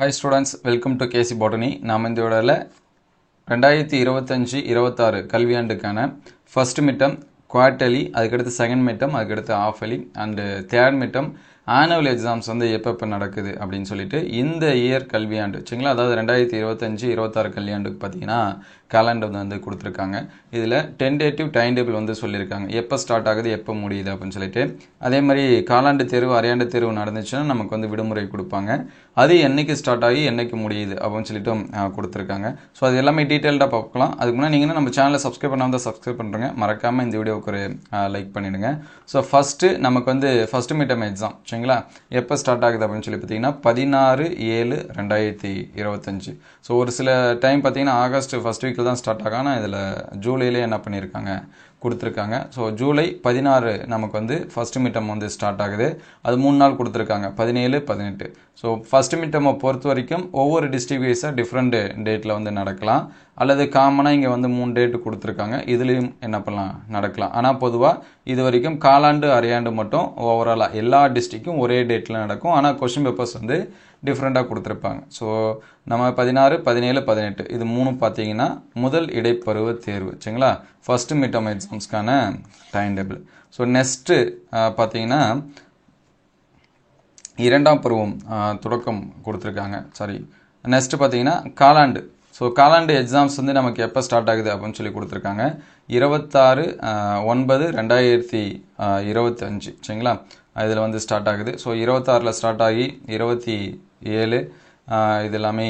Hi students, welcome to KC Botany. நாம் இந்த வீடியோல 2025-26 கல்வியாண்டுக்கான ஃபர்ஸ்ட் மிட்டம் குவார்ட்டர்லி, அதுக்கடுத்து செகண்ட் மிட்டம், அதுக்கடுத்து halfly and third midterm annual exams வந்து எப்போ நடக்குது அப்படின்னு சொல்லிட்டு இந்த இயர் கல்வியாண்டு சரிங்களா, அதாவது 2025-26 கல்வியாண்டுக்கு பார்த்தீங்கன்னா கேலண்டர் வந்து கொடுத்துருக்காங்க. இதில் டென்டேட்டிவ் டைம் டேபிள் வந்து சொல்லியிருக்காங்க, எப்போ ஸ்டார்ட் ஆகுது எப்போ முடியுது அப்படின்னு சொல்லிட்டு. அதே மாதிரி காலாண்டு தேர்வு அரையாண்டு தேர்வு நடந்துச்சுன்னா நமக்கு வந்து விடுமுறை கொடுப்பாங்க. அது என்னைக்கு ஸ்டார்ட் ஆகி என்னைக்கு முடியுது அப்படின்னு சொல்லிட்டு கொடுத்துருக்காங்க. ஸோ அது எல்லாமே டீட்டெயில்டாக பார்க்கலாம். அதுக்கு முன்னாடி நீங்கள் நம்ம சேனலை சப்ஸ்கிரைப் பண்ணாமல் சப்ஸ்கிரைப் பண்ணுறேங்க, மறக்காமல் இந்த வீடியோவுக்கு ஒரு லைக் பண்ணிவிடுங்க. ஸோ ஃபஸ்ட்டு நமக்கு வந்து ஃபஸ்ட் மிட்டம் எக்ஸாம் சரிங்களா, எப்போ ஸ்டார்ட் ஆகுது அப்படின்னு சொல்லி பார்த்தீங்கன்னா 16/7/2025. ஸோ ஒரு சில டைம் பார்த்தீங்கன்னா ஆகஸ்ட் ஃபஸ்ட் வீக்கில் தான் ஸ்டார்ட் ஆகும். ஆனால் இதில் ஜூலையிலே என்ன பண்ணியிருக்காங்க கொடுத்துருக்காங்க. ஸோ ஜூலை 16 நமக்கு வந்து ஃபஸ்ட் மிட்டம் வந்து ஸ்டார்ட் ஆகுது. அது 3 நாள் கொடுத்துருக்காங்க, 17, 18. ஸோ ஃபஸ்ட் மிட்டமை பொறுத்த வரைக்கும் ஒவ்வொரு டிஸ்ட்ரிக்ட் வைஸாக டிஃப்ரெண்ட் டேட்டில் வந்து நடக்கலாம், அல்லது காமனாக இங்கே வந்து 3 டேட்டு கொடுத்துருக்காங்க, இதுலேயும் என்ன பண்ணலாம் நடக்கலாம். ஆனால் பொதுவாக இது வரைக்கும் காலாண்டு அரையாண்டு மட்டும் ஓவராலாக எல்லா டிஸ்ட்ரிக்டும் ஒரே டேட்டில் நடக்கும். ஆனால் கொஸ்டின் பேப்பர்ஸ் வந்து டிஃப்ரெண்ட்டாக கொடுத்துருப்பாங்க. ஸோ நம்ம 16, 17, 18 இது 3 பார்த்தீங்கன்னா முதல் இடைப்பருவ தேர்வு சரிங்களா, ஃபர்ஸ்ட் மிட்டம் எக்ஸாம்ஸ்க்கான டைம் டேபிள். ஸோ நெக்ஸ்ட்டு பார்த்தீங்கன்னா இரண்டாம் பருவம் தொடக்கம் கொடுத்துருக்காங்க. நெக்ஸ்ட்டு பார்த்தீங்கன்னா காலாண்டு. ஸோ காலாண்டு எக்ஸாம்ஸ் வந்து நமக்கு எப்போ ஸ்டார்ட் ஆகுது அப்படின்னு சொல்லி கொடுத்துருக்காங்க, 26/9/2025 சரிங்களா, இதில் வந்து ஸ்டார்ட் ஆகுது. ஸோ 26 ஸ்டார்ட் ஆகி 27 இது எல்லாமே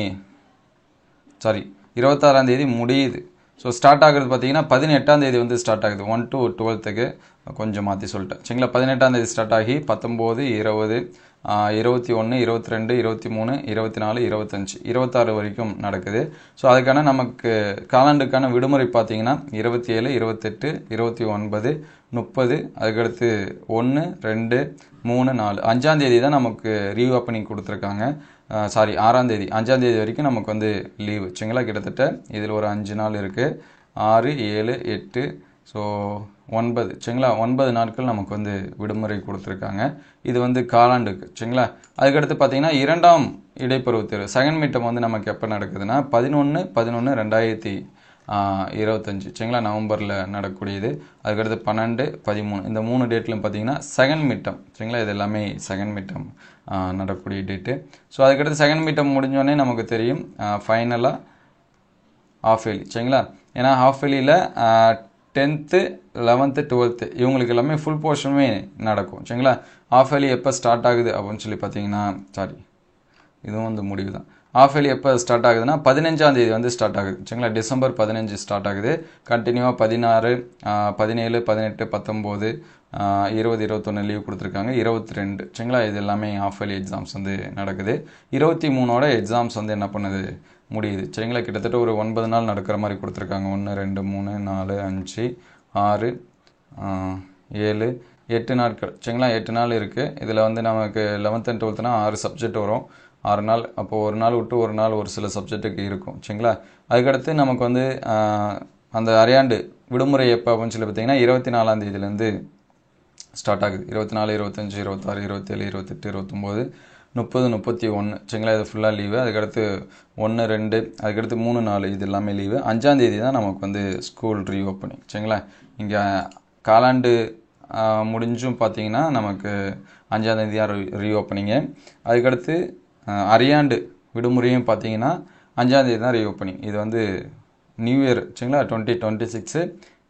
26ஆம் தேதி முடியுது. ஸோ ஸ்டார்ட் ஆகுறது பார்த்தீங்கன்னா 18ஆம் தேதி வந்து ஸ்டார்ட் ஆகுது. 1 to 12க்கு கொஞ்சம் மாற்றி சொல்லிட்டேன் சரிங்களா. 18ஆம் தேதி ஸ்டார்ட் ஆகி 19, 20, 21, 22, 23, 24, 25, 26 வரைக்கும் நடக்குது. ஸோ அதுக்கான நமக்கு காலாண்டுக்கான விடுமுறை பார்த்தீங்கன்னா 27, 28, 29, 30, அதுக்கடுத்து 1, 2, 3, 4, 5ஆம் தேதி தான் நமக்கு ரீஓப்பனிங் கொடுத்துருக்காங்க. 6ஆம் தேதி 5ஆம் தேதி வரைக்கும் நமக்கு வந்து லீவு சரிங்களா. கிட்டத்தட்ட இதில் ஒரு 5 நாள் இருக்குது, 6, 7, 8, ஸோ 9 சரிங்களா. 9 நாட்கள் நமக்கு வந்து விடுமுறை கொடுத்துருக்காங்க. இது வந்து காலாண்டுக்கு சரிங்களா. அதுக்கடுத்து பார்த்தீங்கன்னா இரண்டாம் இடைப்பருவ தேர்வு செகண்ட் மிட்டம் வந்து நமக்கு எப்போ நடக்குதுன்னா 11/11/2025 சரிங்களா, நவம்பரில் நடக்கக்கூடியது. அதுக்கடுத்து 12, 13 இந்த 3 டேட்லையும் பார்த்தீங்கன்னா செகண்ட் மிட்டம் சரிங்களா. இது எல்லாமே செகண்ட் மிட்டம் நடக்கக்கூடிய டேட்டு. ஸோ அதுக்கடுத்து செகண்ட் மிட்டம் முடிஞ்சோடனே நமக்கு தெரியும் ஃபைனலாக ஹாஃப் இயர்லி சரிங்களா. ஏன்னா ஹாஃப் இயர்லியில் 10th, 11th, 12th இவங்களுக்கு எல்லாமே ஃபுல் போர்ஷனுமே நடக்கும் சரிங்களா. ஹாஃப் இயர்லி எப்போ ஸ்டார்ட் ஆகுது அப்படின்னு சொல்லி பார்த்தீங்கன்னா இதுவும் வந்து முடிவு தான். ஹாஃப் இயர்லி எப்போ ஸ்டார்ட் ஆகுதுன்னா 15ஆம் தேதி வந்து ஸ்டார்ட் ஆகுது சரிங்களா. டிசம்பர் 15 ஸ்டார்ட் ஆகுது. கண்டினியூவாக 16, 17, 18, 19, 20, 21 லீவ் கொடுத்துருக்காங்க. 22 சரிங்களா, இது எல்லாமே ஹாஃப் இயர்லி எக்ஸாம்ஸ் வந்து நடக்குது. 23ஓட எக்ஸாம்ஸ் வந்து என்ன பண்ணுது முடியுது சரிங்களா. கிட்டத்தட்ட ஒரு 9 நாள் நடக்கிற மாதிரி கொடுத்துருக்காங்க. 1, 2, 3, 4, 5, 6, 7, 8 நாட்கள் சரிங்களா. 8 நாள் இருக்குது. இதில் வந்து நமக்கு 11th and 12th 6 சப்ஜெக்ட் வரும், 6 நாள். அப்போது ஒரு நாள் விட்டு ஒரு நாள் ஒரு சில சப்ஜெக்ட்டுக்கு இருக்கும் சரிங்களா. அதுக்கடுத்து நமக்கு வந்து அந்த அரையாண்டு விடுமுறை எப்போ அப்படின்னு சொல்லி பார்த்தீங்கன்னா 24ஆம் தேதியிலேருந்து ஸ்டார்ட் ஆகுது. 24, 25, 26, 27, 28, 29, 30, 31 சரிங்களா, இது ஃபுல்லாக லீவு. அதுக்கடுத்து 1, 2, அதுக்கடுத்து 3, 4 இது எல்லாமே லீவு. 5ஆம் தேதி தான் நமக்கு வந்து ஸ்கூல் ரீஓப்பனிங் சரிங்களா. இங்கே காலாண்டு முடிஞ்சும் பார்த்தீங்கன்னா நமக்கு 5ஆம் தேதி தான் ரீஓப்பனிங்கு. அதுக்கடுத்து அரையாண்டு விடுமுறையும் பார்த்தீங்கன்னா 5ஆம் தேதி தான் ரீஓப்பனிங். இது வந்து நியூ இயர் சரிங்களா 2026,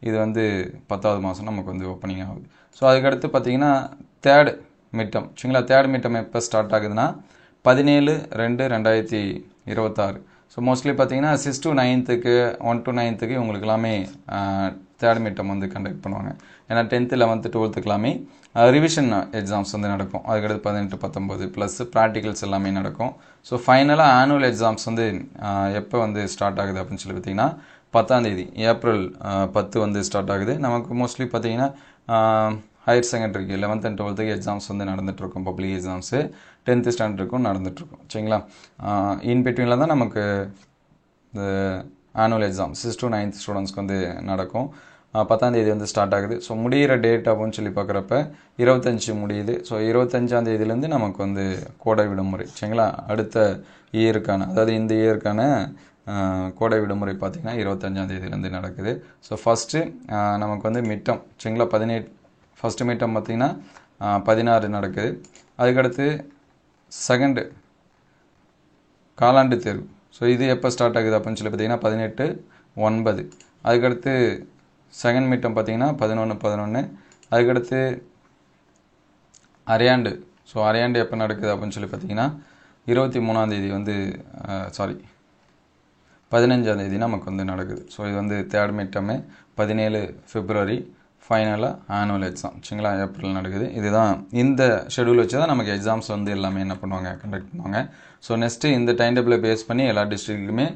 இது வந்து 10வது மாதம் நமக்கு வந்து ஓப்பனிங் ஆகுது. ஸோ அதுக்கடுத்து பார்த்தீங்கன்னா தேர்ட் மிட்டம் சரிங்களா. தேர்ட் மிட்டம் எப்போ ஸ்டார்ட் ஆகுதுன்னா 17/2/2026. ஸோ மோஸ்ட்லி பார்த்தீங்கன்னா 6 to 9th 1 to 9th இவங்களுக்கு எல்லாமே தேர்ட் மிட்டம் வந்து கண்டக்ட் பண்ணுவாங்க. ஏன்னா 10th, 11th, 12th எல்லாமே ரிவிஷன் எக்ஸாம்ஸ் வந்து நடக்கும். அதுக்கடுத்து 18, 19 ப்ளஸ் ப்ராக்டிகல்ஸ் எல்லாமே நடக்கும். ஸோ ஃபைனலாக ஆனுவல் எக்ஸாம்ஸ் வந்து எப்போ வந்து ஸ்டார்ட் ஆகுது அப்படின்னு சொல்லி பார்த்தீங்கன்னா 10ஆம் தேதி ஏப்ரல் 10 வந்து ஸ்டார்ட் ஆகுது. நமக்கு மோஸ்ட்லி பார்த்தீங்கன்னா higher செகண்டரிக்கு 11th and 12th exams வந்து நடந்துகிட்ருக்கும். பப்ளிக் எக்ஸாம்ஸு 10th ஸ்டாண்டர்டுக்கும் நடந்துகிட்ருக்கும் சரிங்களா. இன் பிட்வீனில் தான் நமக்கு இந்த ஆனுவல் எக்ஸாம் 6 to 9th ஸ்டூடெண்ட்ஸ்க்கு வந்து நடக்கும். 10ஆம் தேதி வந்து ஸ்டார்ட் ஆகுது. ஸோ முடிகிற டேட் அப்படின்னு சொல்லி பார்க்குறப்ப 25 முடியுது. ஸோ 25ஆம் தேதியிலேருந்து நமக்கு வந்து கோடை விடுமுறை சரிங்களா. அடுத்த இயருக்கான அதாவது இந்த இயருக்கான கோடை விடுமுறை பார்த்திங்கன்னா 25ஆம் தேதியிலேருந்து நடக்குது. ஸோ ஃபஸ்ட்டு நமக்கு வந்து மிட்டம் சரிங்களா 18 ஃபஸ்ட்டு மிட்டம் பார்த்திங்கன்னா 16 நடக்குது. அதுக்கடுத்து செகண்டு காலாண்டு தேர்வு. ஸோ இது எப்போ ஸ்டார்ட் ஆகுது அப்படின்னு சொல்லி பார்த்திங்கன்னா 18/9. அதுக்கடுத்து செகண்ட் மிட்டம் பார்த்திங்கன்னா 11/11. அதுக்கடுத்து அரையாண்டு. ஸோ அரையாண்டு எப்போ நடக்குது அப்படின்னு சொல்லி பார்த்திங்கன்னா 23ஆம் தேதி வந்து 15ஆம் தேதி நமக்கு வந்து நடக்குது. ஸோ இது வந்து தேர்ட் மிட்டமே 17 பிப்ரவரி. ஃபைனலாக ஆனுவல் எக்ஸாம் சரிங்களா ஏப்ரல் நடக்குது. இதுதான் இந்த ஷெடியூல் வச்சு தான் நமக்கு எக்ஸாம்ஸ் வந்து எல்லாமே என்ன பண்ணுவாங்க கண்டக்ட் பண்ணுவாங்க. ஸோ நெக்ஸ்ட்டு இந்த டைம் டேபிளை பேஸ் பண்ணி எல்லா டிஸ்ட்ரிக்ட்லையுமே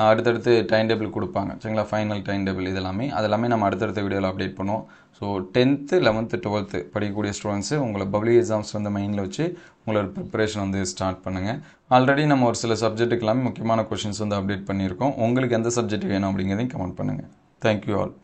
அடுத்தடுத்து டைம் டேபிள் கொடுப்பாங்க சரிங்களா. ஃபைனல் டைம் டேபிள் அதெல்லாமே நம்ம அடுத்தடுத்த வீடியோவில் அப்டேட் பண்ணுவோம். ஸோ 10th 11th 12th படிக்கக்கூடிய ஸ்டூடெண்ட்ஸு உங்களை பப்ளிக் எக்ஸாம்ஸ் வந்து மைண்டில் வச்சு உங்களோட ப்ரிப்பரேஷன் வந்து ஸ்டார்ட் பண்ணுங்கள். ஆல்ரெடி நம்ம ஒரு சில சப்ஜெக்ட்டுக்கு எல்லாமே முக்கியமான கொஷின்ஸ் வந்து அப்டேட் பண்ணியிருக்கோம். உங்களுக்கு எந்த சப்ஜெக்ட் வேணும் அப்படிங்கிறதையும் கமெண்ட் பண்ணுங்கள். Thank you all.